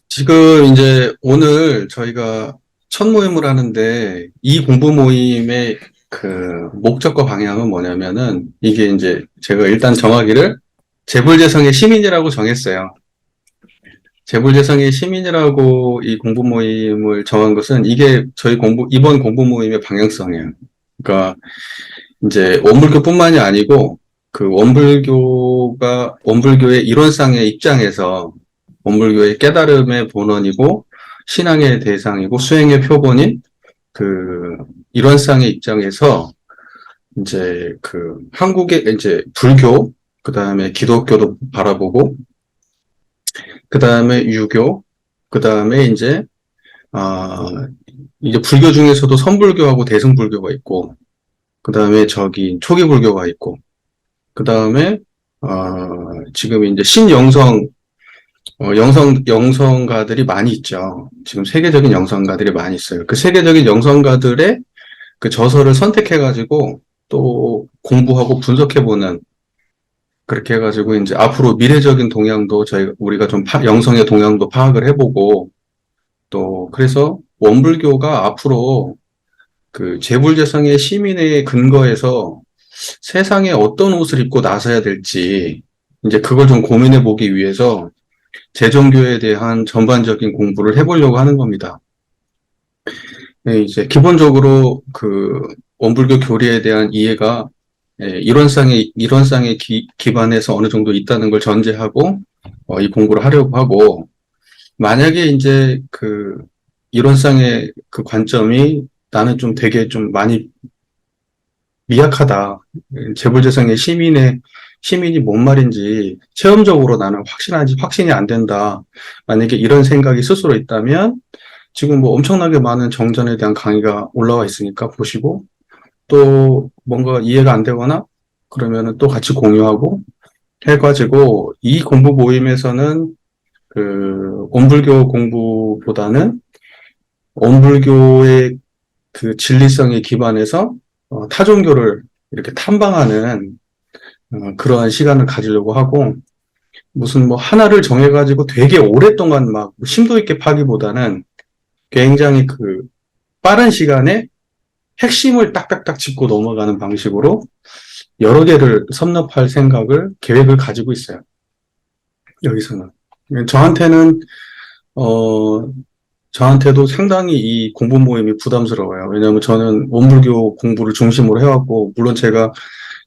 지금 이제 오늘 저희가 첫 모임을 하는데 이 공부 모임의 그 목적과 방향은 뭐냐면은 이게 이제 제가 일단 정하기를 재불재성의 시민이라고 정했어요. 재불재성의 시민이라고 이 공부 모임을 정한 것은 이게 저희 이번 공부 모임의 방향성이에요. 그러니까 이제 원불교뿐만이 아니고 그 원불교의 이론상의 입장에서 원불교의 깨달음의 본원이고 신앙의 대상이고 수행의 표본인 그 이론상의 입장에서 이제 그 한국의 이제 불교, 그 다음에 기독교도 바라보고, 그 다음에 유교, 그 다음에 이제 불교 중에서도 선불교하고 대승불교가 있고, 그 다음에 저기 초기 불교가 있고, 그 다음에 지금 이제 영성가들이 많이 있죠. 지금 세계적인 영성가들이 많이 있어요. 그 세계적인 영성가들의 그 저서를 선택해가지고 또 공부하고 분석해보는 그렇게 해가지고 이제 앞으로 미래적인 동향도 우리가 좀 영성의 동향도 파악을 해보고 또 그래서 원불교가 앞으로 그 재불재성의 시민의 근거에서 세상에 어떤 옷을 입고 나서야 될지 이제 그걸 좀 고민해 보기 위해서 재종교에 대한 전반적인 공부를 해보려고 하는 겁니다. 네, 이제 기본적으로 그 원불교 교리에 대한 이해가 이론상의 기반에서 어느 정도 있다는 걸 전제하고 이 공부를 하려고 하고 만약에 이제 그 이론상의 그 관점이 나는 좀 되게 좀 많이 미약하다. 재벌재상의 시민이 뭔 말인지 체험적으로 나는 확신이 안 된다. 만약에 이런 생각이 스스로 있다면 지금 뭐 엄청나게 많은 정전에 대한 강의가 올라와 있으니까 보시고 또 뭔가 이해가 안 되거나 그러면은 또 같이 공유하고 해가지고 이 공부 모임에서는 그 온불교 공부보다는 온불교의 그 진리성에 기반해서 타종교를 이렇게 탐방하는 그러한 시간을 가지려고 하고 무슨 뭐 하나를 정해가지고 되게 오랫동안 막 심도 있게 파기보다는 굉장히 그 빠른 시간에 핵심을 딱딱딱 짚고 넘어가는 방식으로 여러 개를 섭렵할 계획을 가지고 있어요. 여기서는. 저한테는, 어, 저한테도 상당히 이 공부 모임이 부담스러워요. 왜냐하면 저는 원불교 공부를 중심으로 해왔고, 물론 제가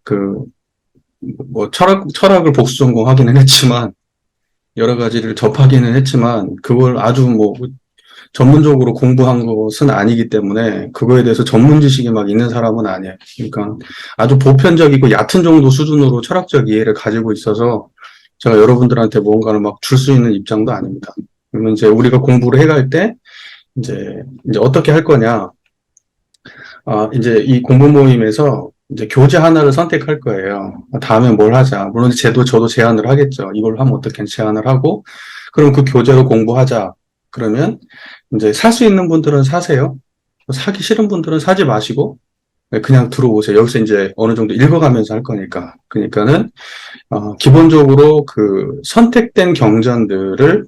그, 뭐, 철학을 복수 전공하기는 했지만, 여러 가지를 접하기는 했지만, 그걸 아주 뭐, 전문적으로 공부한 것은 아니기 때문에, 그거에 대해서 전문 지식이 막 있는 사람은 아니에요. 그러니까 아주 보편적이고 얕은 정도 수준으로 철학적 이해를 가지고 있어서, 제가 여러분들한테 뭔가를 막 줄 수 있는 입장도 아닙니다. 그러면 이제 우리가 공부를 해갈 때, 이제 어떻게 할 거냐. 이제 이 공부 모임에서 이제 교재 하나를 선택할 거예요. 다음에 뭘 하자. 물론 저도 제안을 하겠죠. 이걸 하면 어떻게 제안을 하고, 그럼 그 교재로 공부하자. 그러면 이제 살 수 있는 분들은 사세요. 사기 싫은 분들은 사지 마시고, 그냥 들어오세요. 여기서 이제 어느 정도 읽어가면서 할 거니까. 그러니까는, 기본적으로 그 선택된 경전들을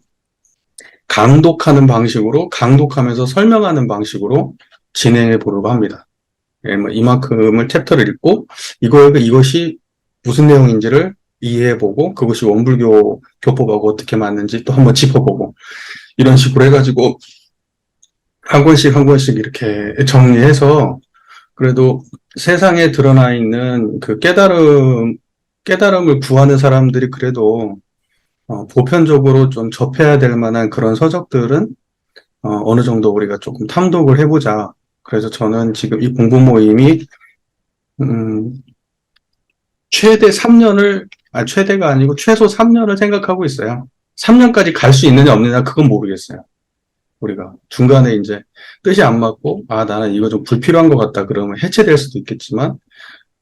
강독하면서 설명하는 방식으로 진행해 보려고 합니다. 예, 뭐 이만큼을 챕터를 읽고 이것이 무슨 내용인지를 이해해보고 그것이 원불교 교법하고 어떻게 맞는지 또 한번 짚어보고 이런 식으로 해가지고 한 권씩 이렇게 정리해서 그래도 세상에 드러나 있는 그 깨달음을 구하는 사람들이 그래도 보편적으로 좀 접해야 될 만한 그런 서적들은 어느 정도 우리가 조금 탐독을 해보자. 그래서 저는 지금 이 공부 모임이 음, 최대가 아니고 최소 3년을 생각하고 있어요. 3년까지 갈 수 있느냐 없느냐 그건 모르겠어요. 우리가 중간에 이제 뜻이 안 맞고 나는 이거 좀 불필요한 것 같다 그러면 해체될 수도 있겠지만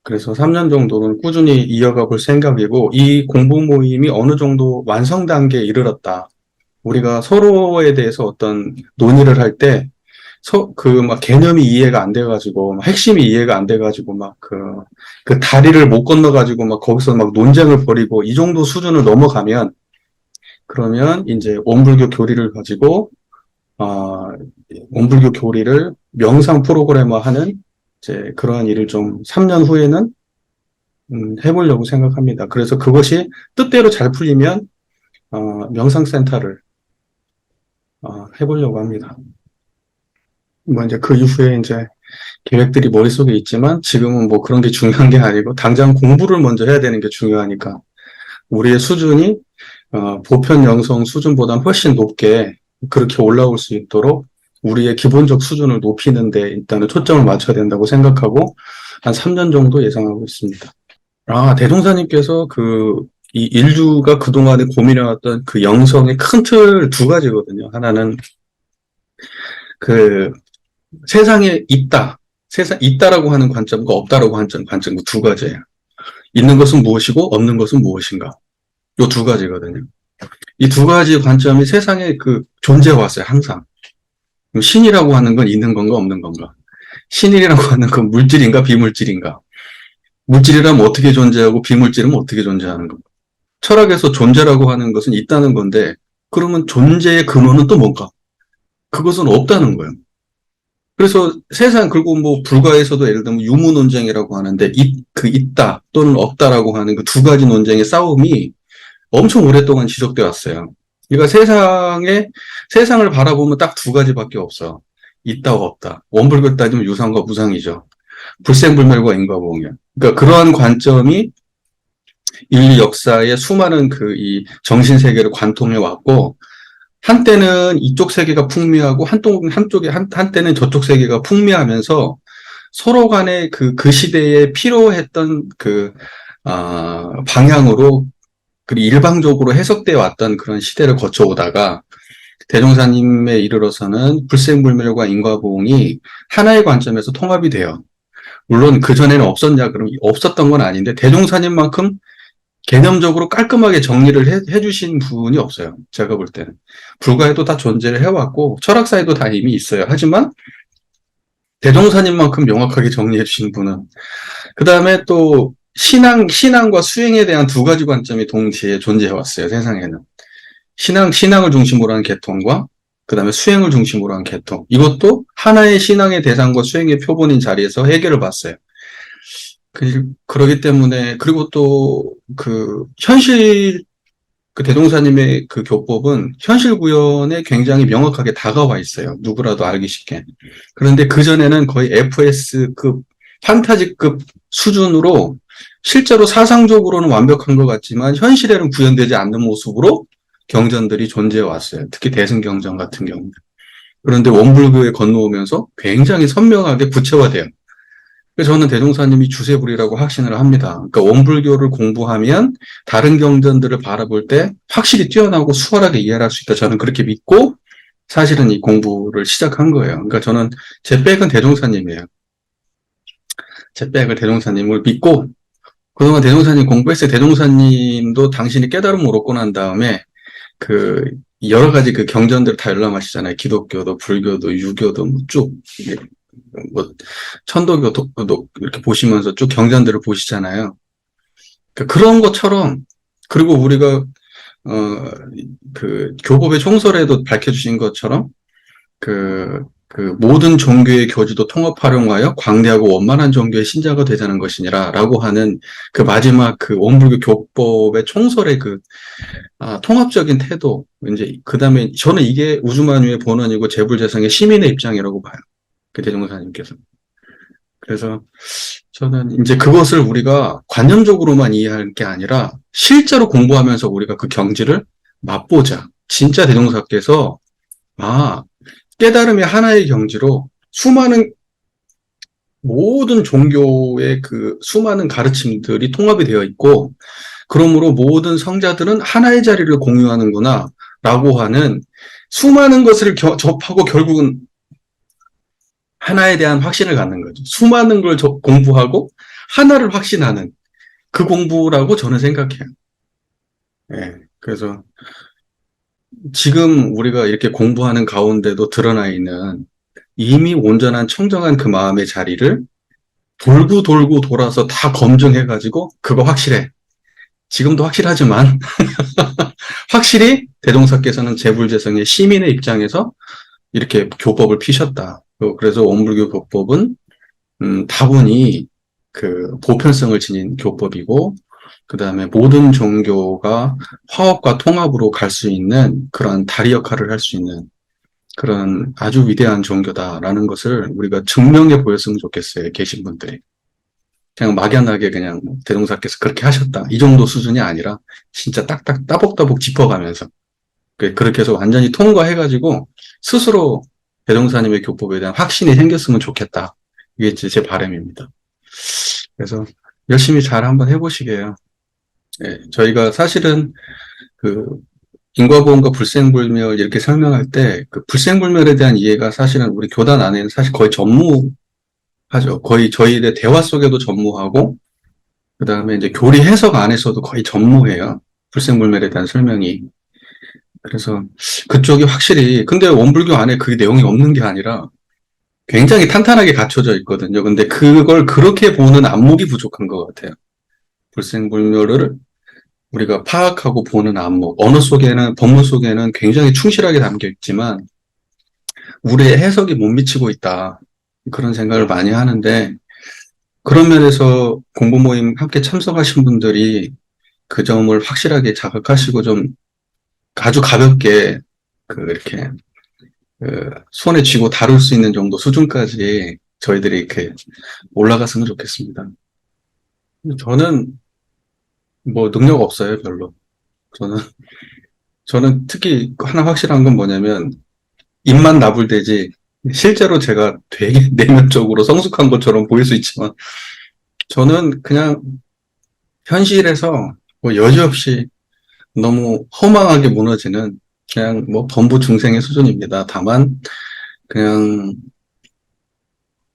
그래서 3년 정도는 꾸준히 이어가 볼 생각이고 이 공부 모임이 어느 정도 완성 단계에 이르렀다. 우리가 서로에 대해서 어떤 논의를 할 때, 막 개념이 이해가 안 돼가지고, 막 핵심이 이해가 안 돼가지고, 그 다리를 못 건너가지고, 막 거기서 막 논쟁을 벌이고, 이 정도 수준을 넘어가면, 그러면 이제 원불교 교리를 가지고 원불교 교리를 명상 프로그래머 하는 이제 그러한 일을 좀 3년 후에는 해보려고 생각합니다. 그래서 그것이 뜻대로 잘 풀리면 명상센터를 해보려고 합니다. 뭐 이제 그 이후에 이제 계획들이 머릿속에 있지만 지금은 뭐 그런 게 중요한 게 아니고 당장 공부를 먼저 해야 되는 게 중요하니까 우리의 수준이 보편 영성 수준보다 훨씬 높게 그렇게 올라올 수 있도록 우리의 기본적 수준을 높이는 데 일단은 초점을 맞춰야 된다고 생각하고 한 3년 정도 예상하고 있습니다. 대종사님께서 이 인류가 그동안에 고민해왔던 그 영성의 큰 틀 두 가지거든요. 하나는 세상에 있다라고 하는 관점과 없다라고 하는 관점 두 가지예요. 있는 것은 무엇이고 없는 것은 무엇인가. 요 두 가지거든요. 이 두 가지 관점이 세상에 존재해 왔어요, 항상. 신이라고 하는 건 있는 건가 없는 건가. 신이라고 하는 건 물질인가 비물질인가. 물질이라면 어떻게 존재하고 비물질이면 어떻게 존재하는 건가. 철학에서 존재라고 하는 것은 있다는 건데 그러면 존재의 근원은 또 뭔가? 그것은 없다는 거예요. 그래서 그리고 뭐 불가에서도 예를 들면 유무 논쟁이라고 하는데 있다 또는 없다라고 하는 그 두 가지 논쟁의 싸움이 엄청 오랫동안 지속돼 왔어요. 그러니까 세상을 바라보면 딱 두 가지밖에 없어. 있다고 없다. 원불교 따지면 유상과 무상이죠. 불생불멸과 인과보응이야. 그러니까 그러한 관점이 인류 역사의 수많은 이 정신 세계를 관통해 왔고 한때는 이쪽 세계가 풍미하고 한때는 저쪽 세계가 풍미하면서 서로 간에 그 시대에 필요했던 방향으로 그리고 일방적으로 해석되어 왔던 그런 시대를 거쳐오다가 대종사님에 이르러서는 불생불멸과 인과보응이 하나의 관점에서 통합이 돼요. 물론 그전에는 없었냐 그러면 없었던 건 아닌데 대종사님만큼 개념적으로 깔끔하게 정리를 해주신 분이 없어요. 제가 볼 때는. 불가에도 다 존재를 해왔고 철학사에도 다 이미 있어요. 하지만 대종사님만큼 명확하게 정리해 주신 분은 그 다음에 또 신앙과 수행에 대한 두 가지 관점이 동시에 존재해 왔어요. 세상에는. 신앙을 중심으로 한 계통과 그 다음에 수행을 중심으로 한 계통. 이것도 하나의 신앙의 대상과 수행의 표본인 자리에서 해결을 봤어요. 그러기 때문에, 그리고 또, 대종사님의 교법은 현실 구현에 굉장히 명확하게 다가와 있어요. 누구라도 알기 쉽게. 그런데 그전에는 거의 FS급, 판타지급 수준으로 실제로 사상적으로는 완벽한 것 같지만 현실에는 구현되지 않는 모습으로 경전들이 존재해 왔어요. 특히 대승경전 같은 경우. 그런데 원불교에 건너오면서 굉장히 선명하게 구체화돼요. 그래서 저는 대종사님이 주세불이라고 확신을 합니다. 그러니까 원불교를 공부하면 다른 경전들을 바라볼 때 확실히 뛰어나고 수월하게 이해할 수 있다. 저는 그렇게 믿고 사실은 이 공부를 시작한 거예요. 그러니까 저는 제 백은 대종사님이에요. 제 백을 대종사님을 믿고 그동안 대종사님 공부했어요. 대종사님도 당신이 깨달음을 얻고 난 다음에 여러 가지 경전들 다 열람하시잖아요. 기독교도 불교도 유교도 쭉 천도교도 이렇게 보시면서 쭉 경전들을 보시잖아요. 그런 것처럼, 그리고 우리가, 교법의 총설에도 밝혀주신 것처럼, 모든 종교의 교주도 통합 활용하여 광대하고 원만한 종교의 신자가 되자는 것이니라, 라고 하는 마지막 원불교 교법의 총설의 통합적인 태도, 이제, 그 다음에 저는 이게 우주만유의 본원이고 재불재성의 시민의 입장이라고 봐요. 대종사님께서. 그래서 저는 이제 그것을 우리가 관념적으로만 이해할 게 아니라 실제로 공부하면서 우리가 그 경지를 맛보자. 진짜 대종사께서 깨달음이 하나의 경지로 모든 종교의 수많은 가르침들이 통합이 되어 있고 그러므로 모든 성자들은 하나의 자리를 공유하는구나 라고 하는 수많은 것을 접하고 결국은 하나에 대한 확신을 갖는 거죠. 수많은 걸 공부하고 하나를 확신하는 그 공부라고 저는 생각해요. 예, 그래서 지금 우리가 이렇게 공부하는 가운데도 드러나 있는 이미 온전한 청정한 그 마음의 자리를 돌고 돌고 돌아서 다 검증해가지고 그거 확실해. 지금도 확실하지만 확실히 대종사께서는 재불재성의 시민의 입장에서 이렇게 교법을 피셨다. 그래서 원불교 교법은 다분히 그 보편성을 지닌 교법이고, 그 다음에 모든 종교가 화합과 통합으로 갈 수 있는 그런 다리 역할을 할 수 있는 그런 아주 위대한 종교다라는 것을 우리가 증명해 보였으면 좋겠어요. 계신 분들이. 그냥 막연하게 그냥 대종사께서 그렇게 하셨다. 이 정도 수준이 아니라 진짜 딱딱 따복따복 짚어가면서 그렇게 해서 완전히 통과해가지고 스스로 대종사님의 교법에 대한 확신이 생겼으면 좋겠다. 이게 제 바람입니다. 그래서 열심히 잘 한번 해보시게요. 예, 저희가 사실은 그 인과보험과 불생불멸 이렇게 설명할 때 그 불생불멸에 대한 이해가 사실은 우리 교단 안에는 사실 거의 전무하죠. 거의 저희의 대화 속에도 전무하고 그 다음에 이제 교리 해석 안에서도 거의 전무해요. 불생불멸에 대한 설명이. 그래서 그쪽이 확실히 근데 원불교 안에 그 내용이 없는 게 아니라 굉장히 탄탄하게 갖춰져 있거든요. 근데 그걸 그렇게 보는 안목이 부족한 것 같아요. 불생불멸을 우리가 파악하고 보는 안목, 언어 속에는, 법문 속에는 굉장히 충실하게 담겨 있지만, 우리의 해석이 못 미치고 있다. 그런 생각을 많이 하는데, 그런 면에서 공부 모임 함께 참석하신 분들이 그 점을 확실하게 자각하시고 좀 아주 가볍게, 이렇게, 손에 쥐고 다룰 수 있는 정도 수준까지 저희들이 이렇게 올라갔으면 좋겠습니다. 저는 뭐 능력 없어요, 별로. 저는, 저는 특히 하나 확실한 건 뭐냐면, 입만 나불대지, 실제로 제가 되게 내면적으로 성숙한 것처럼 보일 수 있지만, 저는 그냥 현실에서 뭐 여지없이 너무 허망하게 무너지는 그냥 뭐 범부 중생의 수준입니다. 다만, 그냥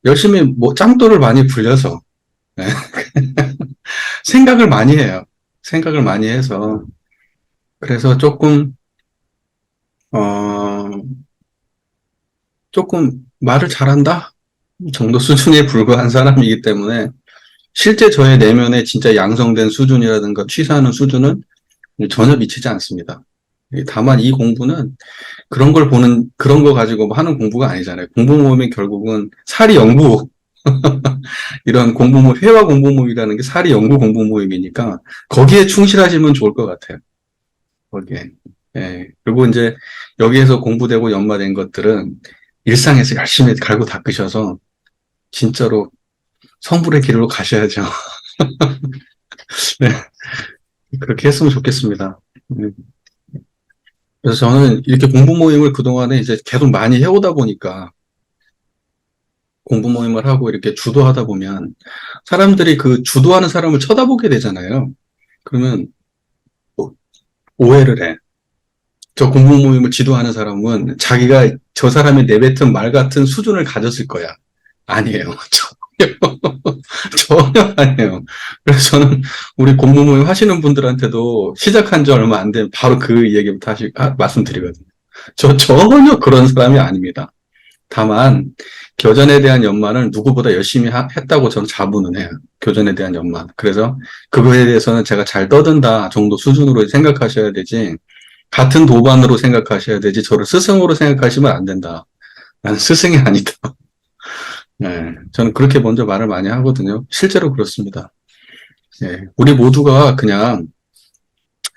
열심히 뭐 짱돌을 많이 굴려서, 네. 생각을 많이 해요. 생각을 많이 해서, 그래서 어, 조금 말을 잘한다? 정도 수준에 불과한 사람이기 때문에 실제 저의 내면에 진짜 양성된 수준이라든가 취사하는 수준은 전혀 미치지 않습니다. 다만 이 공부는 그런 거 가지고 하는 공부가 아니잖아요. 공부 모임은 결국은 사리 연구, 이런 공부 모임, 회화 공부 모임이라는 게 사리 연구 공부 모임이니까 거기에 충실하시면 좋을 것 같아요. 거기에. 예. 그리고 이제 여기에서 공부되고 연마된 것들은 일상에서 열심히 갈고 닦으셔서 진짜로 성불의 길로 가셔야죠. 네. 그렇게 했으면 좋겠습니다. 네. 그래서 저는 이렇게 공부 모임을 그동안에 이제 계속 많이 해오다 보니까 공부 모임을 하고 이렇게 주도하다 보면 사람들이 그 주도하는 사람을 쳐다보게 되잖아요. 그러면 오해를 해. 저 공부 모임을 지도하는 사람은 자기가 저 사람이 내뱉은 말 같은 수준을 가졌을 거야. 아니에요. 전혀 아니에요. 그래서 저는 우리 공부 모임 하시는 분들한테도 시작한 지 얼마 안 된 바로 그 얘기부터 말씀드리거든요. 저 전혀 그런 사람이 아닙니다. 다만 교전에 대한 연만을 누구보다 열심히 했다고 저는 자부는 해요. 교전에 대한 연만. 그래서 그거에 대해서는 제가 잘 떠든다 정도 수준으로 생각하셔야 되지 같은 도반으로 생각하셔야 되지 저를 스승으로 생각하시면 안 된다. 나는 스승이 아니다. 네, 저는 그렇게 먼저 말을 많이 하거든요. 실제로 그렇습니다. 네, 우리 모두가 그냥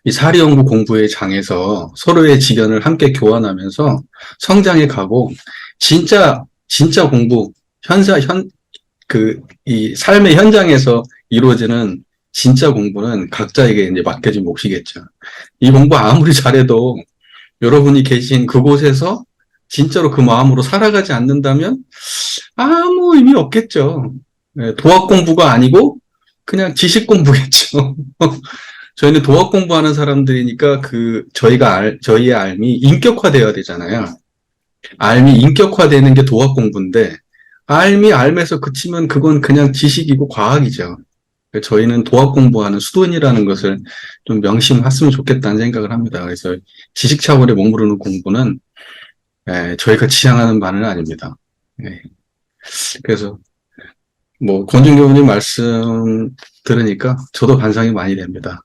이 사리연구 공부의 장에서 서로의 지견을 함께 교환하면서 성장해 가고, 진짜 공부, 이 삶의 현장에서 이루어지는 진짜 공부는 각자에게 이제 맡겨진 몫이겠죠. 이 공부 아무리 잘해도 여러분이 계신 그곳에서 진짜로 그 마음으로 살아가지 않는다면 아무 의미 없겠죠. 네, 도학 공부가 아니고 그냥 지식 공부겠죠. 저희는 도학 공부하는 사람들이니까 저희의 삶이 인격화되어야 되잖아요. 삶이 인격화되는 게 도학 공부인데, 삶에서 그치면 그건 그냥 지식이고 과학이죠. 저희는 도학 공부하는 수도인이라는 것을 좀 명심했으면 좋겠다는 생각을 합니다. 그래서 지식 차원에 머무르는 공부는 저희가 지향하는 바는 아닙니다. 네. 그래서 뭐 권준 교수님 말씀 들으니까 저도 반성이 많이 됩니다.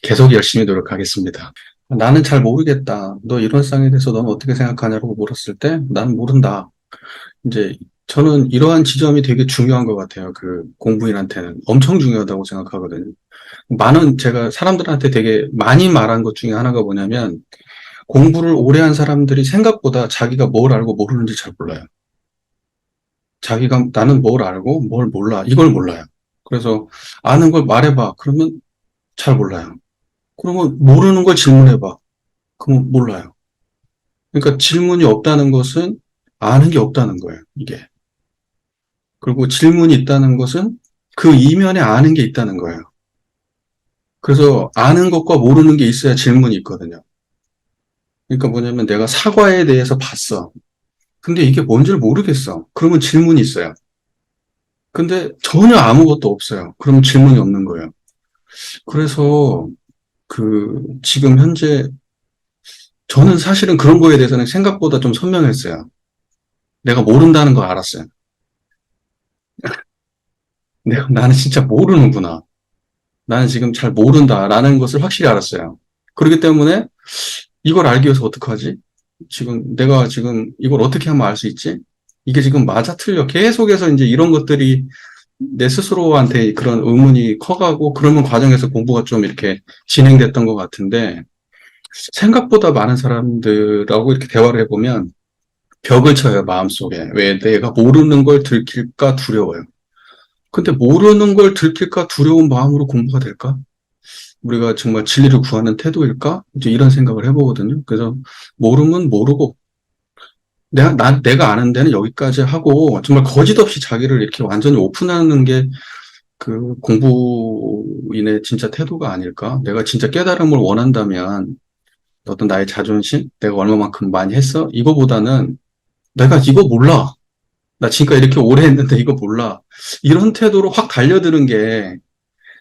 계속 열심히 노력하겠습니다. 나는 잘 모르겠다. 너 일원상에 대해서 너는 어떻게 생각하냐고 물었을 때 나는 모른다. 이제 저는 이러한 지점이 되게 중요한 것 같아요. 그 공부인한테는 엄청 중요하다고 생각하거든요. 많은 제가 사람들한테 되게 많이 말한 것 중에 하나가 뭐냐면 공부를 오래 한 사람들이 생각보다 자기가 뭘 알고 모르는지 잘 몰라요. 자기가 나는 뭘 알고 뭘 몰라 이걸 몰라요. 그래서 아는 걸 말해봐. 그러면 잘 몰라요. 그러면 모르는 걸 질문해봐. 그러면 몰라요. 그러니까 질문이 없다는 것은 아는 게 없다는 거예요. 이게. 그리고 질문이 있다는 것은 그 이면에 아는 게 있다는 거예요. 그래서 아는 것과 모르는 게 있어야 질문이 있거든요. 그러니까 뭐냐면 내가 사과에 대해서 봤어. 근데 이게 뭔지를 모르겠어. 그러면 질문이 있어요. 근데 전혀 아무것도 없어요. 그러면 질문이 없는 거예요. 그래서 지금 현재 저는 사실은 그런 거에 대해서는 생각보다 좀 선명했어요. 내가 모른다는 걸 알았어요. 나는 진짜 모르는구나. 나는 지금 잘 모른다라는 것을 확실히 알았어요. 그렇기 때문에 이걸 알기 위해서 어떡하지? 내가 지금 이걸 어떻게 하면 알 수 있지? 이게 지금 맞아 틀려. 계속해서 이제 이런 것들이 내 스스로한테 그런 의문이 커가고 그러는 과정에서 공부가 좀 이렇게 진행됐던 것 같은데 생각보다 많은 사람들하고 이렇게 대화를 해보면 벽을 쳐요, 마음속에. 왜 내가 모르는 걸 들킬까 두려워요. 근데 모르는 걸 들킬까 두려운 마음으로 공부가 될까? 우리가 정말 진리를 구하는 태도일까? 이제 이런 생각을 해보거든요. 그래서 모르면 모르고 내가 아는 데는 여기까지 하고 정말 거짓 없이 자기를 이렇게 완전히 오픈하는 게 그 공부인의 진짜 태도가 아닐까? 내가 진짜 깨달음을 원한다면 어떤 나의 자존심, 내가 얼마만큼 많이 했어? 이거보다는 내가 이거 몰라. 나 지금까지 이렇게 오래 했는데 이거 몰라. 이런 태도로 확 달려드는 게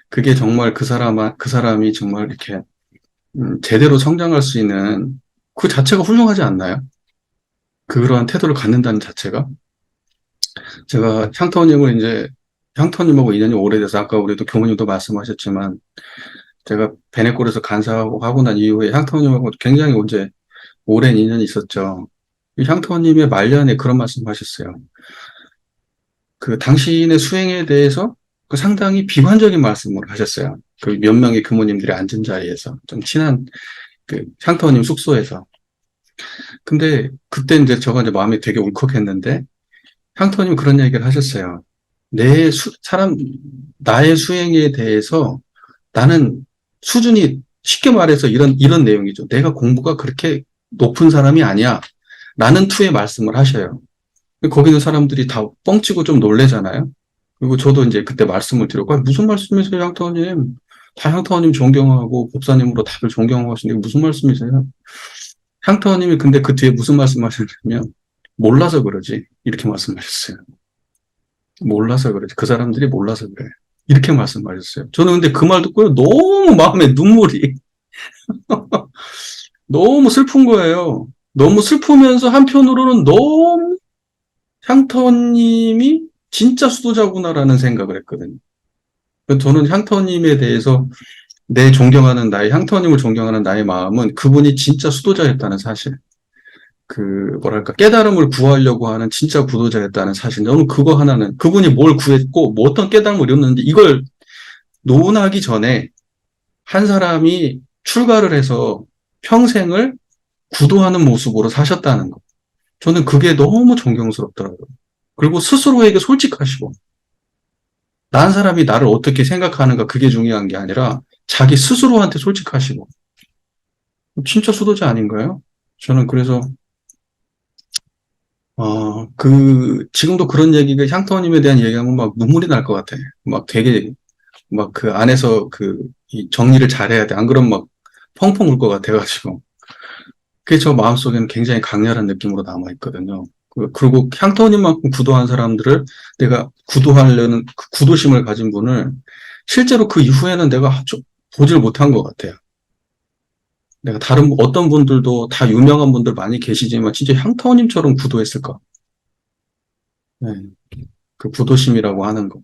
그게 정말 그 사람이 정말 이렇게 제대로 성장할 수 있는 그 자체가 훌륭하지 않나요? 그러한 태도를 갖는다는 자체가. 제가 향토님하고 인연이 오래돼서 아까 우리도 교무님도 말씀하셨지만 제가 베네골에서 간사하고 하고 난 이후에 향토님하고 굉장히 이제 오랜 인연이 있었죠. 향토님의 말년에 그런 말씀 하셨어요. 그 당신의 수행에 대해서 그 상당히 비관적인 말씀을 하셨어요. 그 몇 명의 교무님들이 앉은 자리에서 좀 친한 그 향토님 숙소에서. 근데 그때 이제 저가 이제 마음이 되게 울컥했는데 향토님 그런 얘기를 하셨어요. 내 나의 수행에 대해서 나는 수준이 쉽게 말해서 이런 내용이죠. 내가 공부가 그렇게 높은 사람이 아니야. 라는 투의 말씀을 하셔요. 거기 있는 사람들이 다 뻥치고 좀 놀래잖아요. 그리고 저도 이제 그때 말씀을 드렸고, 무슨 말씀이세요, 향토님? 다 향토님 존경하고 법사님으로 다들 존경하고 하시는데 무슨 말씀이세요? 향토님이 근데 그 뒤에 무슨 말씀하셨냐면 몰라서 그러지 이렇게 말씀하셨어요. 몰라서 그러지. 그 사람들이 몰라서 그래. 이렇게 말씀하셨어요. 저는 근데 그 말 듣고 너무 마음에 눈물이 너무 슬픈 거예요. 너무 슬프면서 한편으로는 너무 향터님이 진짜 수도자구나라는 생각을 했거든요. 저는 향터님에 대해서 향터님을 존경하는 나의 마음은 그분이 진짜 수도자였다는 사실. 뭐랄까, 깨달음을 구하려고 하는 진짜 구도자였다는 사실. 저는 그거 하나는, 그분이 뭘 구했고, 뭐 어떤 깨달음을 이뤘는지, 이걸 논하기 전에 한 사람이 출가를 해서 평생을 구도하는 모습으로 사셨다는 거. 저는 그게 너무 존경스럽더라고요. 그리고 스스로에게 솔직하시고, 다른 사람이 나를 어떻게 생각하는가 그게 중요한 게 아니라 자기 스스로한테 솔직하시고, 진짜 수도자 아닌가요? 저는 그래서 지금도 그런 얘기가 향토님에 대한 얘기하면 막 눈물이 날 것 같아. 막 되게, 막 그 안에서 이 정리를 잘해야 돼. 안 그러면 막 펑펑 울 것 같아가지고. 그게 저 마음속에는 굉장히 강렬한 느낌으로 남아있거든요. 그리고 향토님만큼 구도한 사람들을 내가 구도하려는 그 구도심을 가진 분을 실제로 그 이후에는 내가 좀 보질 못한 것 같아요. 내가 다른 어떤 분들도 다 유명한 분들 많이 계시지만 진짜 향토님처럼 구도했을까? 네. 그 구도심이라고 하는 거.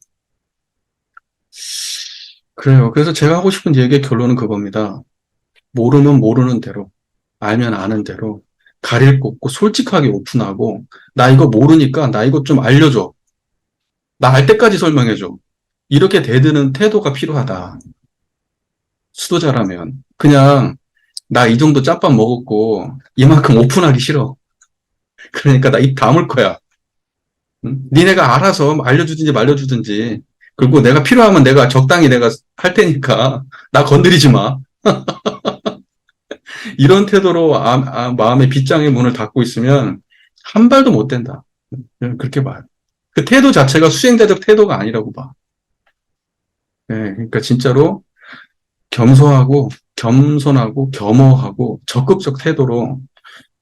그래요. 그래서 제가 하고 싶은 얘기의 결론은 그겁니다. 모르면 모르는 대로, 알면 아는 대로, 가릴 거 없고 솔직하게 오픈하고, 나 이거 모르니까 나 이거 좀 알려줘. 나 알 때까지 설명해줘. 이렇게 대드는 태도가 필요하다. 수도자라면. 그냥, 나 이 정도 짬밥 먹었고, 이만큼 오픈하기 싫어. 그러니까 나 입 다물 거야. 응? 니네가 알아서 알려주든지 말려주든지. 그리고 내가 필요하면 내가 적당히 내가 할 테니까, 나 건드리지 마. 이런 태도로 마음의 빗장의 문을 닫고 있으면 한 발도 못 댄다. 그렇게 봐요. 그 태도 자체가 수행자적 태도가 아니라고 봐. 네, 그러니까 진짜로 겸손하고 겸허하고 적극적 태도로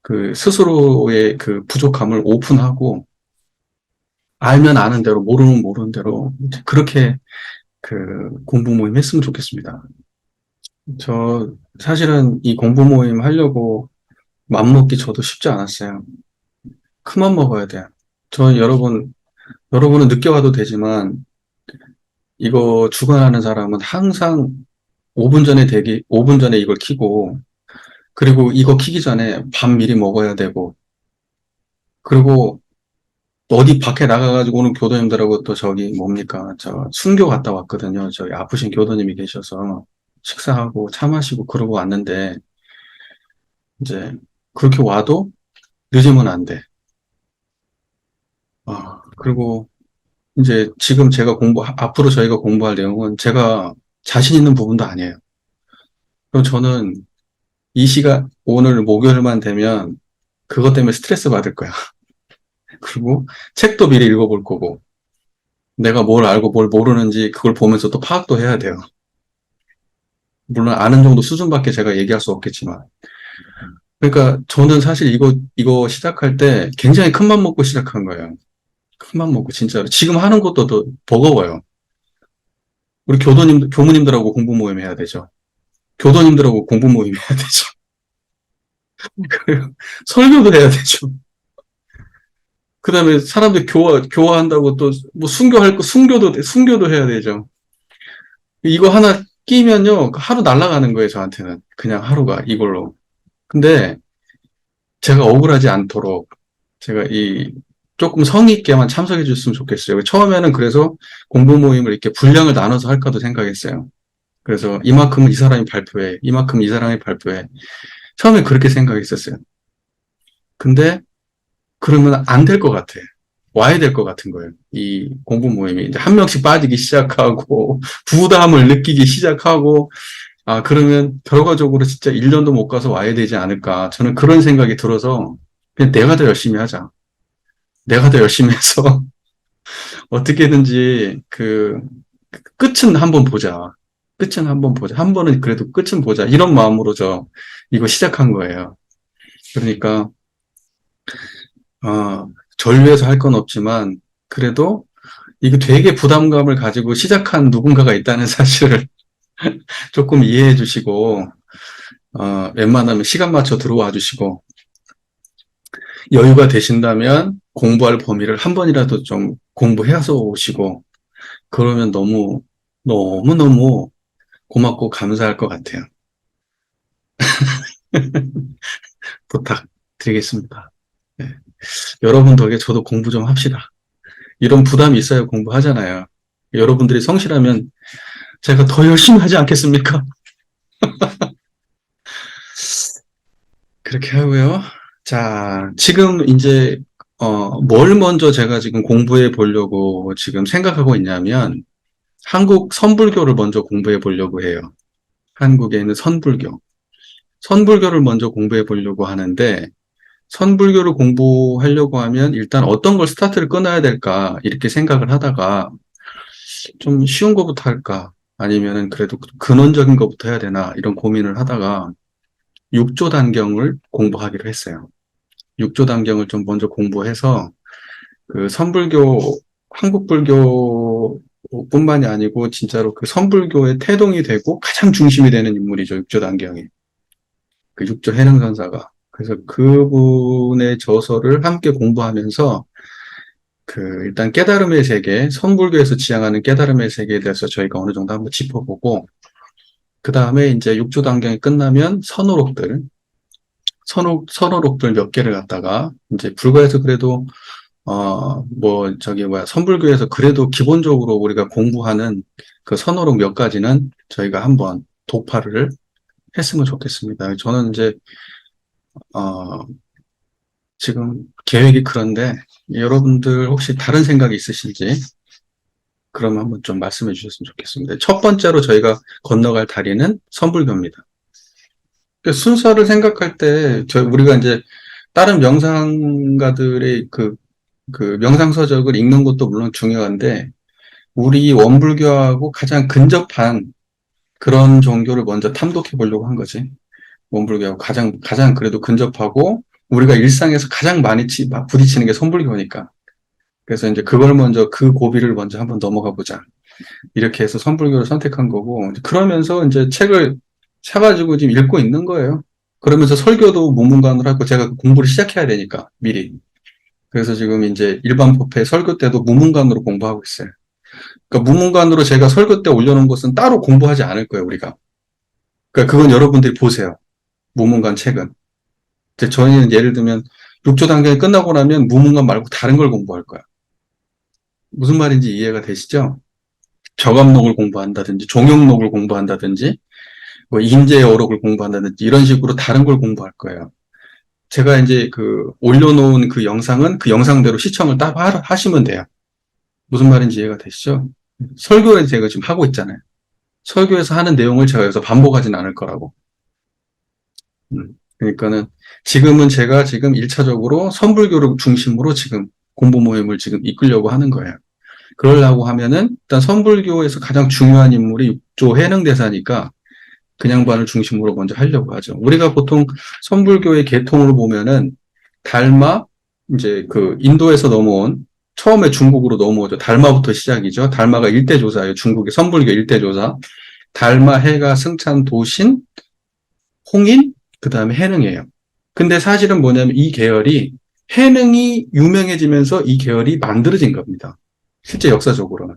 그 스스로의 그 부족함을 오픈하고 알면 아는 대로 모르면 모르는 대로 그렇게 그 공부 모임 했으면 좋겠습니다. 저 사실은 이 공부 모임 하려고 맘먹기 저도 쉽지 않았어요. 큰맘 먹어야 돼요. 저 여러분은 늦게 와도 되지만 이거 주관하는 사람은 항상 5분 전에 이걸 키고 그리고 이거 키기 전에 밥 미리 먹어야 되고 그리고 어디 밖에 나가가지고 오는 교도님들하고 또 저기 뭡니까 저 순교 갔다 왔거든요. 저기 아프신 교도님이 계셔서 식사하고 차 마시고 그러고 왔는데 이제 그렇게 와도 늦으면 안 돼. 그리고 이제 지금 제가 앞으로 저희가 공부할 내용은 제가 자신 있는 부분도 아니에요. 그럼 저는 이 시간, 오늘 목요일만 되면 그것 때문에 스트레스 받을 거야. 그리고 책도 미리 읽어볼 거고, 내가 뭘 알고 뭘 모르는지 그걸 보면서 또 파악도 해야 돼요. 물론 아는 정도 수준밖에 제가 얘기할 수 없겠지만. 그러니까 저는 사실 이거 시작할 때 굉장히 큰 맘 먹고 시작한 거예요. 큰 맘 먹고, 진짜로. 지금 하는 것도 더 버거워요. 우리 교무님들하고 공부 모임 해야 되죠. 교도님들하고 공부 모임 해야 되죠. 그리고 설교도 해야 되죠. 그 다음에 사람들 교화한다고 또, 뭐, 순교도 해야 되죠. 이거 하나 끼면요, 하루 날아가는 거예요, 저한테는. 그냥 하루가, 이걸로. 근데, 제가 억울하지 않도록, 제가 조금 성의 있게만 참석해 줬으면 좋겠어요. 처음에는 그래서 공부 모임을 이렇게 분량을 나눠서 할까도 생각했어요. 그래서 이만큼은 이 사람이 발표해, 이만큼은 이 사람이 발표해. 처음에 그렇게 생각했었어요. 근데, 그러면 안 될 것 같아. 와야 될 것 같은 거예요. 이 공부 모임이 이제 한 명씩 빠지기 시작하고 부담을 느끼기 시작하고 그러면 결과적으로 진짜 1년도 못 가서 와야 되지 않을까. 저는 그런 생각이 들어서 그냥 내가 더 열심히 하자. 내가 더 열심히 해서 어떻게든지 끝은 한번 보자. 끝은 한번 보자. 한 번은 그래도 끝은 보자. 이런 마음으로 이거 시작한 거예요. 그러니까 전류해서 할 건 없지만 그래도 이게 되게 부담감을 가지고 시작한 누군가가 있다는 사실을 조금 이해해 주시고, 웬만하면 시간 맞춰 들어와 주시고, 여유가 되신다면 공부할 범위를 한 번이라도 좀 공부해서 오시고, 그러면 너무너무 고맙고 감사할 것 같아요. 부탁드리겠습니다. 네. 여러분 덕에 저도 공부 좀 합시다. 이런 부담이 있어야 공부하잖아요. 여러분들이 성실하면 제가 더 열심히 하지 않겠습니까? 그렇게 하고요. 자, 지금 이제, 뭘 먼저 제가 지금 공부해 보려고 지금 생각하고 있냐면, 한국 선불교를 먼저 공부해 보려고 해요. 한국에 있는 선불교. 선불교를 먼저 공부해 보려고 하는데, 선불교를 공부하려고 하면 일단 어떤 걸 스타트를 끊어야 될까, 이렇게 생각을 하다가, 좀 쉬운 거부터 할까, 아니면은 그래도 근원적인 거부터 해야 되나, 이런 고민을 하다가, 육조 단경을 공부하기로 했어요. 육조 단경을 좀 먼저 공부해서 그 선불교, 한국 불교뿐만이 아니고 진짜로 그 선불교의 태동이 되고 가장 중심이 되는 인물이죠. 육조 단경이. 그 육조 해능선사가. 그래서 그분의 저서를 함께 공부하면서 일단 깨달음의 세계, 선불교에서 지향하는 깨달음의 세계에 대해서 저희가 어느 정도 한번 짚어보고, 그 다음에 이제 육조 단경이 끝나면 선호록들 몇 개를 갖다가, 이제 불가에서 그래도, 선불교에서 그래도 기본적으로 우리가 공부하는 그 선호록 몇 가지는 저희가 한번 도파를 했으면 좋겠습니다. 저는 이제, 어, 지금 계획이 그런데, 여러분들 혹시 다른 생각이 있으신지, 그럼 한번 좀 말씀해 주셨으면 좋겠습니다. 첫 번째로 저희가 건너갈 다리는 선불교입니다. 순서를 생각할 때, 우리가 이제 다른 명상가들의 그 명상서적을 읽는 것도 물론 중요한데, 우리 원불교하고 가장 근접한 그런 종교를 먼저 탐독해 보려고 한 거지. 원불교하고 가장 그래도 근접하고, 우리가 일상에서 가장 많이 부딪히는 게 선불교니까. 그래서 이제 그 고비를 먼저 한번 넘어가 보자. 이렇게 해서 선불교를 선택한 거고, 그러면서 이제 책을 사가지고 지금 읽고 있는 거예요. 그러면서 설교도 문문관으로 하고 제가 공부를 시작해야 되니까, 미리. 그래서 지금 이제 일반 법회 설교 때도 문문관으로 공부하고 있어요. 그러니까 문문관으로 제가 설교 때 올려놓은 것은 따로 공부하지 않을 거예요, 우리가. 그러니까 그건 여러분들이 보세요. 문문관 책은. 이제 저희는 예를 들면 육조 단계가 끝나고 나면 문문관 말고 다른 걸 공부할 거야. 무슨 말인지 이해가 되시죠? 저감록을 공부한다든지 종영록을 공부한다든지 뭐 인재어록을 공부한다든지 이런 식으로 다른 걸 공부할 거예요. 제가 이제 올려놓은 그 영상은 그 영상대로 시청을 딱 하시면 돼요. 무슨 말인지 이해가 되시죠? 설교에 제가 지금 하고 있잖아요. 설교에서 하는 내용을 제가 여기서 반복하진 않을 거라고. 그러니까는 제가 지금 1차적으로 선불교를 중심으로 지금 공부 모임을 지금 이끌려고 하는 거예요. 그러려고 하면은 일단 선불교에서 가장 중요한 인물이 육조 해능대사니까 그냥반을 중심으로 먼저 하려고 하죠. 우리가 보통 선불교의 계통을 보면은 달마, 이제 인도에서 넘어온, 처음에 중국으로 넘어오죠. 달마부터 시작이죠. 달마가 일대조사예요. 중국의 선불교 일대조사. 달마, 해가, 승찬, 도신, 홍인, 그 다음에 해능이에요. 근데 사실은 뭐냐면 이 계열이 해능이 유명해지면서 이 계열이 만들어진 겁니다. 실제 역사적으로는.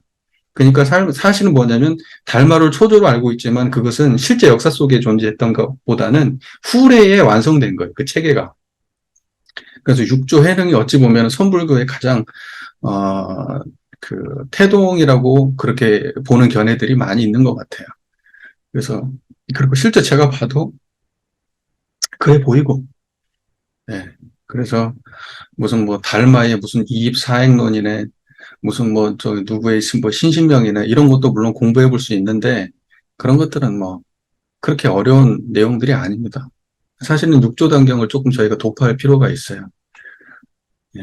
그러니까 사실은 뭐냐면 달마를 초조로 알고 있지만 그것은 실제 역사 속에 존재했던 것보다는 후래에 완성된 거예요. 그 체계가. 그래서 육조 해능이 어찌 보면 선불교의 가장 태동이라고 그렇게 보는 견해들이 많이 있는 것 같아요. 그리고 실제 제가 봐도 그래 보이고, 네. 그래서 무슨 달마의 무슨 이입사행론이네, 무슨 누구의 신신명이네, 이런 것도 물론 공부해 볼 수 있는데, 그런 것들은 그렇게 어려운 내용들이 아닙니다. 사실은 육조 단경을 조금 저희가 도파할 필요가 있어요. 예.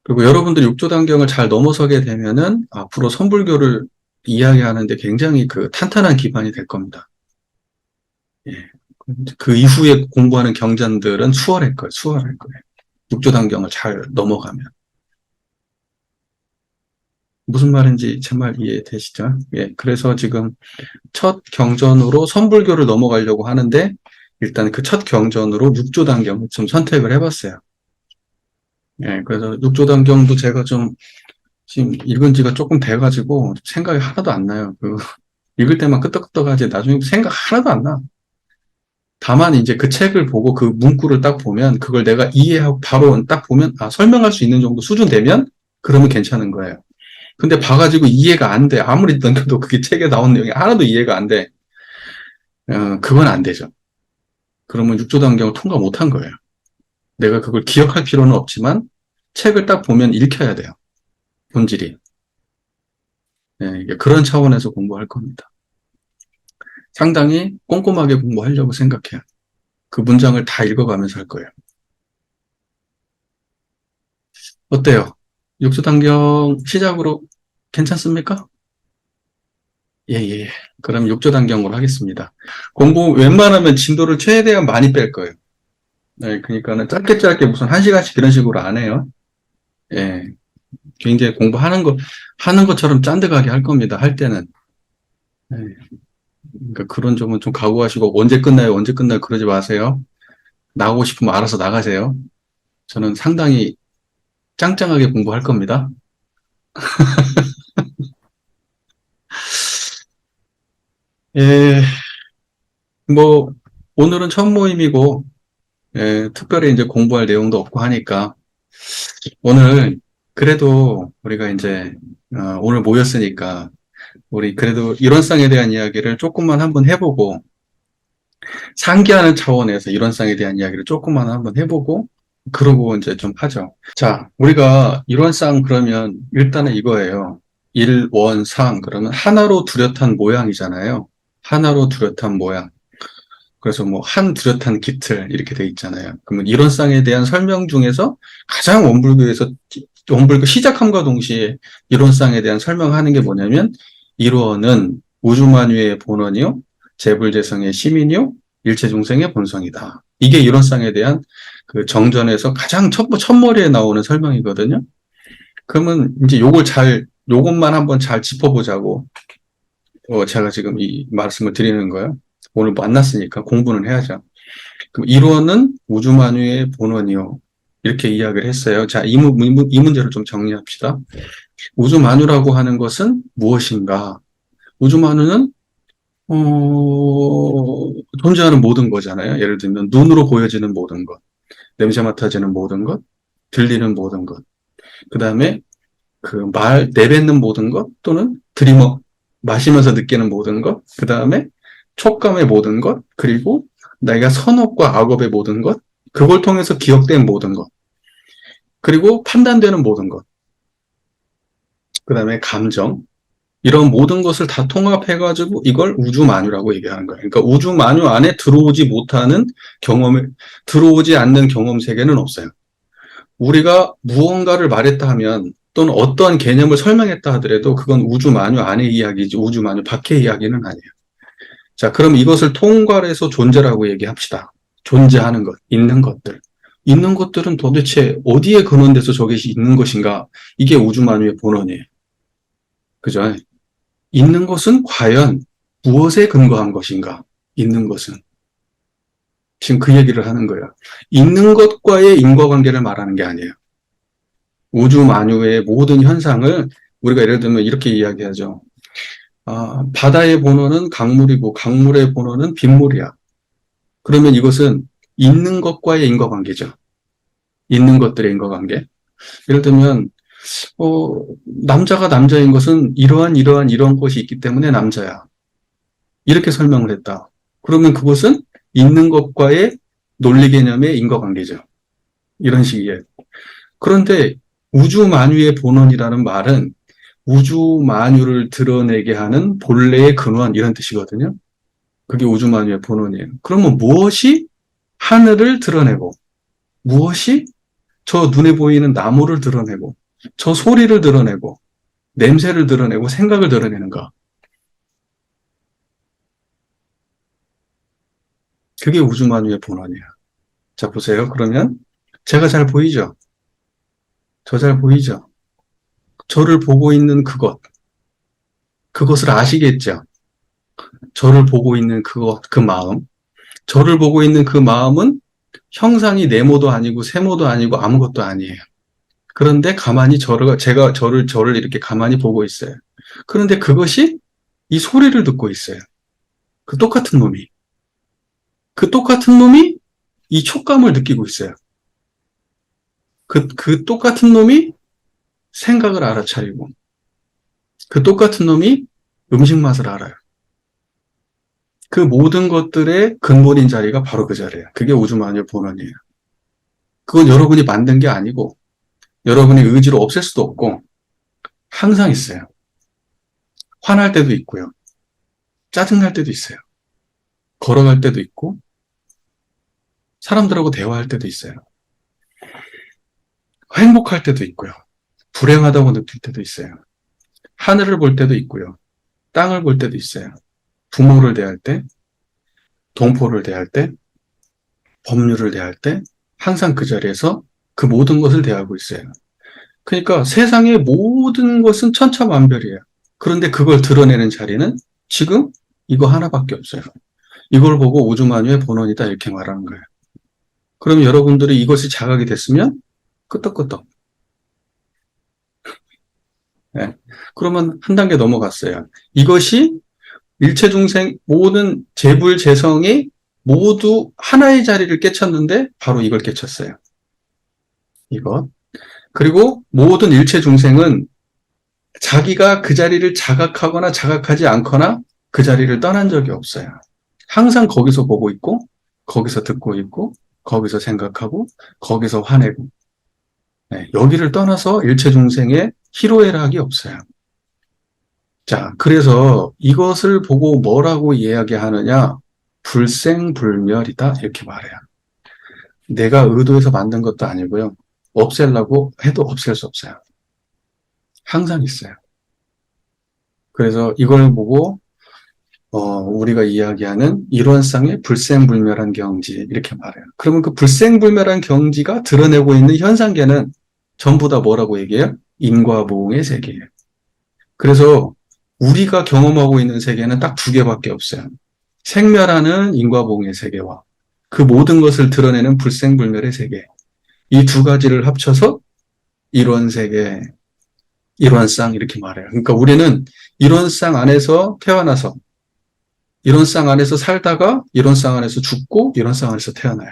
그리고 여러분들이 육조 단경을 잘 넘어서게 되면은 앞으로 선불교를 이야기하는데 굉장히 탄탄한 기반이 될 겁니다. 예. 그 이후에 공부하는 경전들은 수월할 거예요. 육조 단경을 잘 넘어가면. 무슨 말인지 제 말 이해되시죠? 예. 그래서 지금 첫 경전으로 선불교를 넘어가려고 하는데, 일단 그 첫 경전으로 육조 단경을 좀 선택을 해봤어요. 예. 그래서 육조 단경도 제가 좀 지금 읽은 지가 조금 돼가지고 생각이 하나도 안 나요. 읽을 때만 끄떡끄떡하지 나중에 생각 하나도 안 나. 다만 이제 그 책을 보고 그 문구를 딱 보면 그걸 내가 이해하고 바로 딱 보면 설명할 수 있는 정도 수준 되면 그러면 괜찮은 거예요. 근데 봐가지고 이해가 안 돼. 아무리 던져도 그게 책에 나온 내용이 하나도 이해가 안 돼. 그건 안 되죠. 그러면 육조 단경을 통과 못 한 거예요. 내가 그걸 기억할 필요는 없지만 책을 딱 보면 읽혀야 돼요. 본질이. 그런 차원에서 공부할 겁니다. 상당히 꼼꼼하게 공부하려고 생각해요. 그 문장을 다 읽어가면서 할 거예요. 어때요? 육조 단경 시작으로 괜찮습니까? 예. 그럼 육조 단경으로 하겠습니다. 공부 웬만하면 진도를 최대한 많이 뺄 거예요. 네, 그러니까는 짧게 무슨 1시간씩 이런 식으로 안 해요. 예. 굉장히 하는 것처럼 짠득하게 할 겁니다. 할 때는. 예. 그러니까 그런 점은 좀 각오하시고, 언제 끝나요? 그러지 마세요. 나가고 싶으면 알아서 나가세요. 저는 상당히 짱짱하게 공부할 겁니다. 예, 뭐, 오늘은 첫 모임이고, 예, 특별히 이제 공부할 내용도 없고 하니까, 오늘, 그래도 우리가 이제, 오늘 모였으니까, 우리 그래도 이론상에 대한 이야기를 조금만 한번 해보고, 상기하는 차원에서 이론상에 대한 이야기를 조금만 한번 해보고, 그러고 이제 좀 하죠. 자, 우리가 이론상 그러면 일단은 이거예요. 일원상, 그러면 하나로 뚜렷한 모양이잖아요. 하나로 뚜렷한 모양. 그래서 뭐, 한 뚜렷한 깃틀, 이렇게 돼 있잖아요. 그러면 이론상에 대한 설명 중에서 가장 원불교 시작함과 동시에 이론상에 대한 설명하는 게 뭐냐면, 일원은 우주만유의 본원이요, 재불재성의 심이요, 일체중생의 본성이다. 이게 이론상에 대한 그 정전에서 가장 첫머리에 나오는 설명이거든요. 그러면 이제 요것만 한번 잘 짚어보자고, 제가 지금 이 말씀을 드리는 거예요. 오늘 만났으니까 공부는 해야죠. 그럼 일원은 우주만유의 본원이요. 이렇게 이야기를 했어요. 자, 이 문제를 좀 정리합시다. 우주만유라고 하는 것은 무엇인가? 우주만유는, 존재하는 모든 거잖아요. 예를 들면, 눈으로 보여지는 모든 것, 냄새 맡아지는 모든 것, 들리는 모든 것, 그 다음에 내뱉는 모든 것, 또는 마시면서 느끼는 모든 것, 그 다음에 촉감의 모든 것, 그리고 내가 선업과 악업의 모든 것, 그걸 통해서 기억된 모든 것, 그리고 판단되는 모든 것, 그 다음에 감정, 이런 모든 것을 다 통합해가지고 이걸 우주만유라고 얘기하는 거예요. 그러니까 우주만유 안에 들어오지 않는 경험 세계는 없어요. 우리가 무언가를 말했다 하면, 또는 어떠한 개념을 설명했다 하더라도 그건 우주만유 안의 이야기지 우주만유 밖의 이야기는 아니에요. 자, 그럼 이것을 통괄해서 존재라고 얘기합시다. 존재하는 것, 있는 것들. 있는 것들은 도대체 어디에 근원돼서 저것이 있는 것인가? 이게 우주만유의 본원이에요. 그죠? 있는 것은 과연 무엇에 근거한 것인가? 있는 것은. 지금 그 얘기를 하는 거예요. 있는 것과의 인과관계를 말하는 게 아니에요. 우주만유의 모든 현상을 우리가 예를 들면 이렇게 이야기하죠. 바다의 본원은 강물이고 강물의 본원은 빗물이야. 그러면 이것은 있는 것과의 인과관계죠. 있는 것들의 인과관계. 예를 들면 남자가 남자인 것은 이러한 것이 있기 때문에 남자야. 이렇게 설명을 했다. 그러면 그것은 있는 것과의 논리 개념의 인과관계죠. 이런 식이에요. 그런데 우주만유의 본원이라는 말은 우주만유를 드러내게 하는 본래의 근원 이런 뜻이거든요. 그게 우주만유의 본원이에요. 그러면 무엇이 하늘을 드러내고 무엇이 저 눈에 보이는 나무를 드러내고 저 소리를 드러내고 냄새를 드러내고 생각을 드러내는가? 그게 우주만유의 본원이에요. 자, 보세요. 그러면 제가 잘 보이죠? 저 잘 보이죠? 저를 보고 있는 그것을 아시겠죠? 저를 보고 있는 그 마음. 저를 보고 있는 그 마음은 형상이 네모도 아니고 세모도 아니고 아무것도 아니에요. 그런데 가만히 제가 저를 이렇게 가만히 보고 있어요. 그런데 그것이 이 소리를 듣고 있어요. 그 똑같은 놈이. 그 똑같은 놈이 이 촉감을 느끼고 있어요. 그 똑같은 놈이 생각을 알아차리고, 그 똑같은 놈이 음식 맛을 알아요. 그 모든 것들의 근본인 자리가 바로 그 자리예요. 그게 우주만유의 본원이에요. 그건 여러분이 만든 게 아니고, 여러분의 의지로 없앨 수도 없고, 항상 있어요. 화날 때도 있고요. 짜증날 때도 있어요. 걸어갈 때도 있고, 사람들하고 대화할 때도 있어요. 행복할 때도 있고요. 불행하다고 느낄 때도 있어요. 하늘을 볼 때도 있고요. 땅을 볼 때도 있어요. 부모를 대할 때, 동포를 대할 때, 법률을 대할 때, 항상 그 자리에서 그 모든 것을 대하고 있어요. 그러니까 세상의 모든 것은 천차만별이에요. 그런데 그걸 드러내는 자리는 지금 이거 하나밖에 없어요. 이걸 보고 우주만유의 본원이다 이렇게 말하는 거예요. 그럼 여러분들이 이것이 자각이 됐으면 끄떡끄떡. 예. 그러면 한 단계 넘어갔어요. 이것이 일체 중생 모든 재불재성이 모두 하나의 자리를 깨쳤는데 바로 이걸 깨쳤어요. 이것. 그리고 모든 일체 중생은 자기가 그 자리를 자각하거나 자각하지 않거나 그 자리를 떠난 적이 없어요. 항상 거기서 보고 있고, 거기서 듣고 있고, 거기서 생각하고, 거기서 화내고. 네, 여기를 떠나서 일체 중생의 희로애락이 없어요. 자, 그래서 이것을 보고 뭐라고 이야기하느냐? 불생불멸이다. 이렇게 말해요. 내가 의도해서 만든 것도 아니고요. 없애려고 해도 없앨 수 없어요. 항상 있어요. 그래서 이걸 보고 우리가 이야기하는 일원상의 불생불멸한 경지 이렇게 말해요. 그러면 그 불생불멸한 경지가 드러내고 있는 현상계는 전부 다 뭐라고 얘기해요? 인과보응의 세계예요. 그래서 우리가 경험하고 있는 세계는 딱 두 개밖에 없어요. 생멸하는 인과보응의 세계와 그 모든 것을 드러내는 불생불멸의 세계. 이 두 가지를 합쳐서 일원세계, 일원상 이렇게 말해요. 그러니까 우리는 일원상 안에서 태어나서 일원상 안에서 살다가 일원상 안에서 죽고 일원상 안에서 태어나요.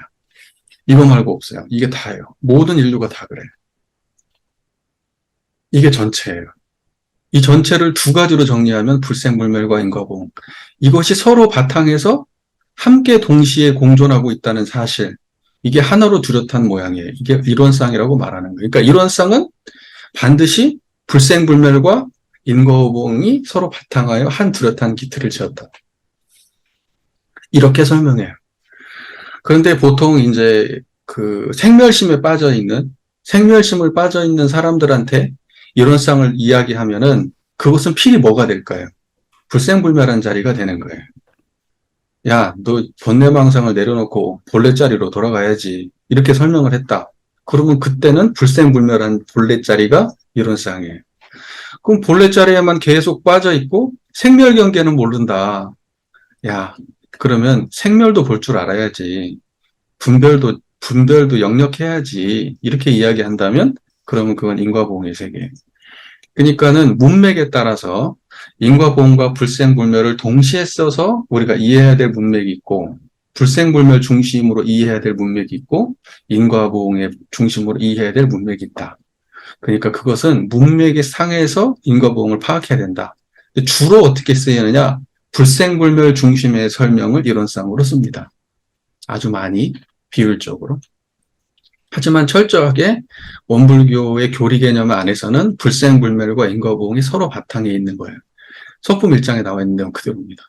이거 말고 없어요. 이게 다예요. 모든 인류가 다 그래요. 이게 전체예요. 이 전체를 두 가지로 정리하면 불생불멸과 인과보응. 이것이 서로 바탕에서 함께 동시에 공존하고 있다는 사실. 이게 하나로 뚜렷한 모양이에요. 이게 일원상이라고 말하는 거예요. 그러니까 일원상은 반드시 불생불멸과 인과보응이 서로 바탕하여 한 뚜렷한 기틀을 지었다. 이렇게 설명해요. 그런데 보통 이제 그 생멸심을 빠져 있는 사람들한테 일원상을 이야기하면은 그것은 필히 뭐가 될까요? 불생불멸한 자리가 되는 거예요. 야, 너 번뇌망상을 내려놓고 본래 자리로 돌아가야지. 이렇게 설명을 했다. 그러면 그때는 불생불멸한 본래 자리가 일원상이에요. 그럼 본래 자리에만 계속 빠져 있고 생멸 경계는 모른다. 야, 그러면 생멸도 볼 줄 알아야지. 분별도 영역해야지. 이렇게 이야기한다면 그러면 그건 인과보응의 세계예요. 그러니까는 문맥에 따라서 인과보응과 불생불멸을 동시에 써서 우리가 이해해야 될 문맥이 있고 불생불멸 중심으로 이해해야 될 문맥이 있고 인과보응의 중심으로 이해해야 될 문맥이 있다. 그러니까 그것은 문맥의 상에서 인과보응을 파악해야 된다. 주로 어떻게 쓰이느냐? 불생불멸 중심의 설명을 이론상으로 씁니다. 아주 많이 비율적으로. 하지만 철저하게 원불교의 교리 개념 안에서는 불생불멸과 인과보응이 서로 바탕에 있는 거예요. 석품 1장에 나와 있는 내용 그대로입니다.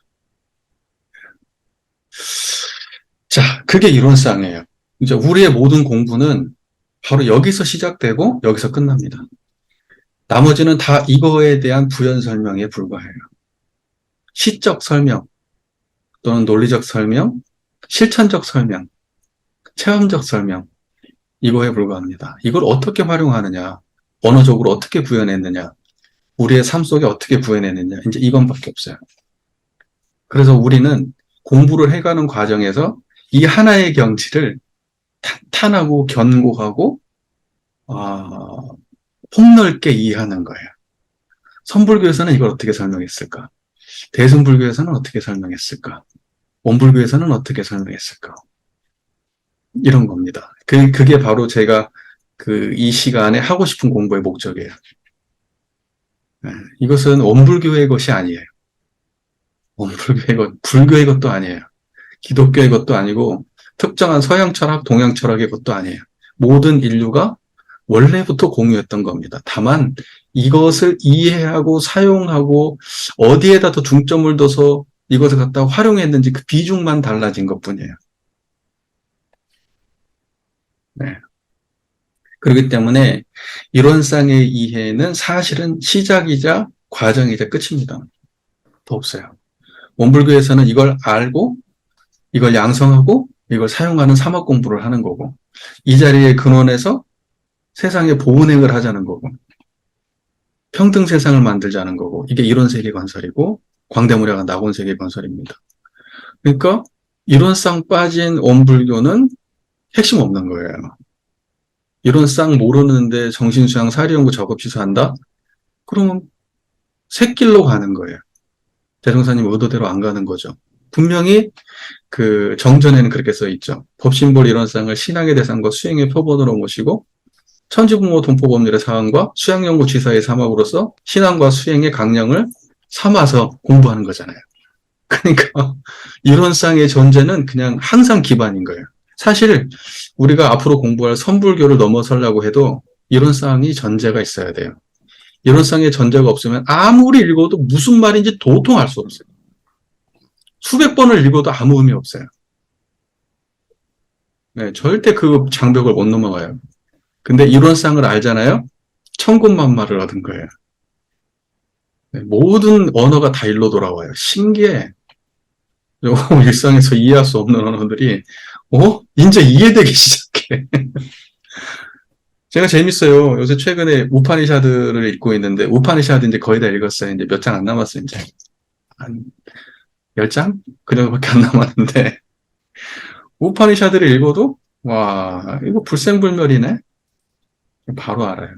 자, 그게 이론상이에요. 이제 우리의 모든 공부는 바로 여기서 시작되고 여기서 끝납니다. 나머지는 다 이거에 대한 부연 설명에 불과해요. 시적 설명 또는 논리적 설명, 실천적 설명, 체험적 설명 이거에 불과합니다. 이걸 어떻게 활용하느냐, 언어적으로 어떻게 구현했느냐, 우리의 삶 속에 어떻게 구현했느냐 이제 이건밖에 없어요. 그래서 우리는 공부를 해가는 과정에서 이 하나의 경지를 탄탄하고 견고하고 폭넓게 이해하는 거예요. 선불교에서는 이걸 어떻게 설명했을까? 대승불교에서는 어떻게 설명했을까? 원불교에서는 어떻게 설명했을까? 이런 겁니다. 그게 바로 제가 이 시간에 하고 싶은 공부의 목적이에요. 이것은 원불교의 것이 아니에요. 불교의 것도 아니에요. 기독교의 것도 아니고 특정한 서양 철학, 동양 철학의 것도 아니에요. 모든 인류가 원래부터 공유했던 겁니다. 다만 이것을 이해하고 사용하고 어디에다 더 중점을 둬서 이것을 갖다가 활용했는지 그 비중만 달라진 것뿐이에요. 네. 그렇기 때문에 이론상의 이해는 사실은 시작이자 과정이자 끝입니다. 더 없어요. 원불교에서는 이걸 알고 이걸 양성하고 이걸 사용하는 사막 공부를 하는 거고 이 자리의 근원에서 세상에 보은행을 하자는 거고 평등 세상을 만들자는 거고 이게 이론세계 건설이고 광대무량한 낙원세계 건설입니다. 그러니까 이론상 빠진 원불교는 핵심 없는 거예요. 이론상 모르는데 정신수양 사리연구 작업 취소한다? 그러면 샛길로 가는 거예요. 대종사님 의도대로 안 가는 거죠. 분명히 그 정전에는 그렇게 써 있죠. 법신볼 이론상을 신앙의 대상과 수행의 표본으로 모시고 천지부모 동포법률의 사항과 수양연구지사의 사막으로서 신앙과 수행의 강령을 삼아서 공부하는 거잖아요. 그러니까 이론상의 전제는 그냥 항상 기반인 거예요. 사실 우리가 앞으로 공부할 선불교를 넘어서려고 해도 이론상이 전제가 있어야 돼요. 이론상의 전제가 없으면 아무리 읽어도 무슨 말인지 도통 알 수 없어요. 수백 번을 읽어도 아무 의미 없어요. 네, 절대 그 장벽을 못 넘어가요. 근데 이론상을 알잖아요? 천군만마를 얻은 거예요. 네, 모든 언어가 다 일로 돌아와요. 신기해. 일상에서 이해할 수 없는 언어들이, 이제 이해되기 시작해. 제가 재밌어요. 요새 최근에 우파니샤드를 읽고 있는데, 우파니샤드 이제 거의 다 읽었어요. 이제 몇 장 안 남았어요, 이제. 한 10장? 그 정도밖에 안 남았는데, 우파니샤드를 읽어도, 와, 이거 불생불멸이네? 바로 알아요.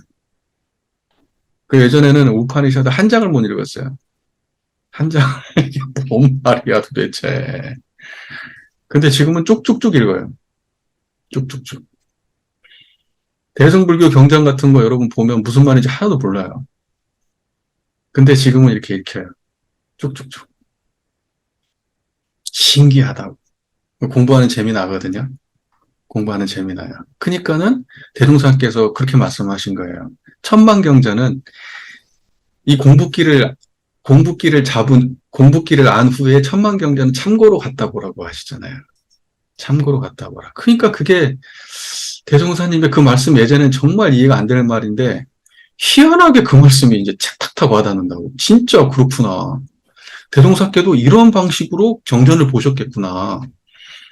그 예전에는 우파니샤드 한 장을 못 읽었어요. 한 장을, 이게 뭔 말이야, 도대체. 근데 지금은 쭉쭉쭉 읽어요. 쭉쭉쭉. 대승불교 경전 같은 거 여러분 보면 무슨 말인지 하나도 몰라요. 근데 지금은 이렇게 읽혀요. 쭉쭉쭉. 신기하다고. 공부하는 재미 나거든요. 공부하는 재미 나요. 그러니까는 대종사께서 그렇게 말씀하신 거예요. 천만경전은 이 공부기를 안 후에 천만경전은 참고로 갖다 보라고 하시잖아요. 참고로 갖다 보라. 그러니까 그게 대종사님의 그 말씀 예전엔 정말 이해가 안 되는 말인데 희한하게 그 말씀이 이제 탁탁 와닿는다고. 진짜 그렇구나. 대종사께도 이런 방식으로 경전을 보셨겠구나.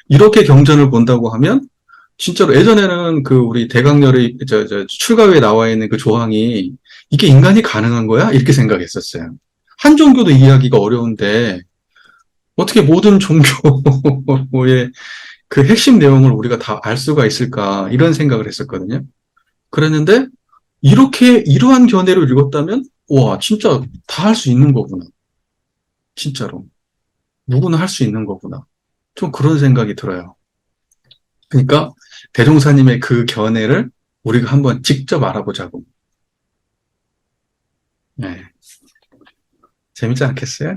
이렇게 경전을 본다고 하면 진짜로 예전에는 그 우리 대강렬의 출가위에 나와 있는 그 조항이 이게 인간이 가능한 거야? 이렇게 생각했었어요. 한 종교도 이해하기가 어려운데 어떻게 모든 종교의 그 핵심 내용을 우리가 다 알 수가 있을까 이런 생각을 했었거든요. 그랬는데 이러한 견해로 읽었다면 와 진짜 다 할 수 있는 거구나. 진짜로 누구나 할 수 있는 거구나. 좀 그런 생각이 들어요. 그러니까 대종사님의 그 견해를 우리가 한번 직접 알아보자고. 네. 재밌지 않겠어요?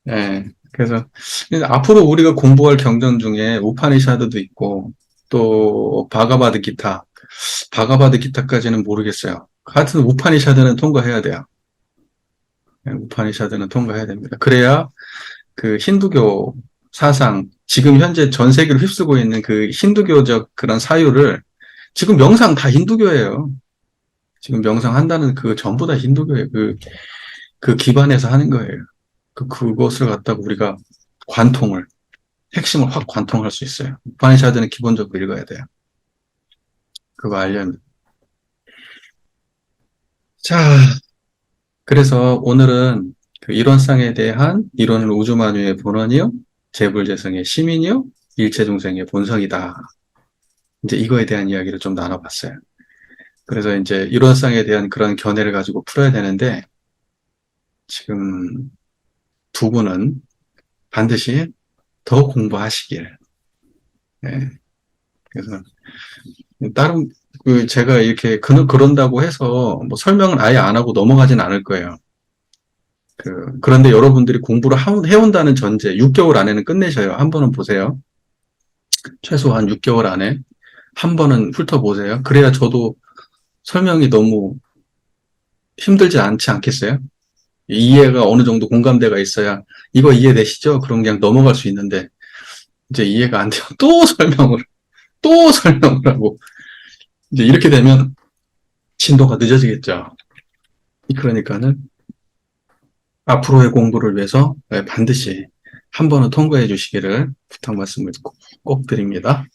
네. 그래서 앞으로 우리가 공부할 경전 중에 우파니샤드도 있고 또 바가바드 기타까지는 모르겠어요. 하여튼 우파니샤드는 통과해야 돼요. 네, 우파니샤드는 통과해야 됩니다. 그래야 그 힌두교 사상, 지금 현재 전 세계를 휩쓰고 있는 그 힌두교적 그런 사유를 지금 명상 다 힌두교예요. 지금 명상한다는 그 전부 다 힌두교예요. 그 기반에서 하는 거예요. 그것을 갖다가 우리가 핵심을 확 관통할 수 있어요. 우파니샤드는 기본적으로 읽어야 돼요. 그거 알려면. 자, 그래서 오늘은 그 이론상에 대한 이론은 우주만유의 본원이요, 재불재성의 시민이요, 일체중생의 본성이다. 이제 이거에 대한 이야기를 좀 나눠봤어요. 그래서 이제 이론상에 대한 그런 견해를 가지고 풀어야 되는데, 지금 두 분은 반드시 더 공부하시길. 네. 그래서 다른 제가 이렇게 그런다고 해서 뭐 설명을 아예 안 하고 넘어가진 않을 거예요. 그런데 여러분들이 공부를 해온다는 전제, 6개월 안에는 끝내셔요. 한 번은 보세요. 최소한 6개월 안에 한 번은 훑어보세요. 그래야 저도 설명이 너무 힘들지 않지 않겠어요? 이해가 어느 정도 공감대가 있어야 이거 이해되시죠? 그럼 그냥 넘어갈 수 있는데 이제 이해가 안 돼요. 또 설명을 하고 이제 이렇게 되면 진도가 늦어지겠죠. 그러니까는 앞으로의 공부를 위해서 반드시 한 번은 통과해 주시기를 부탁 말씀을 꼭 드립니다.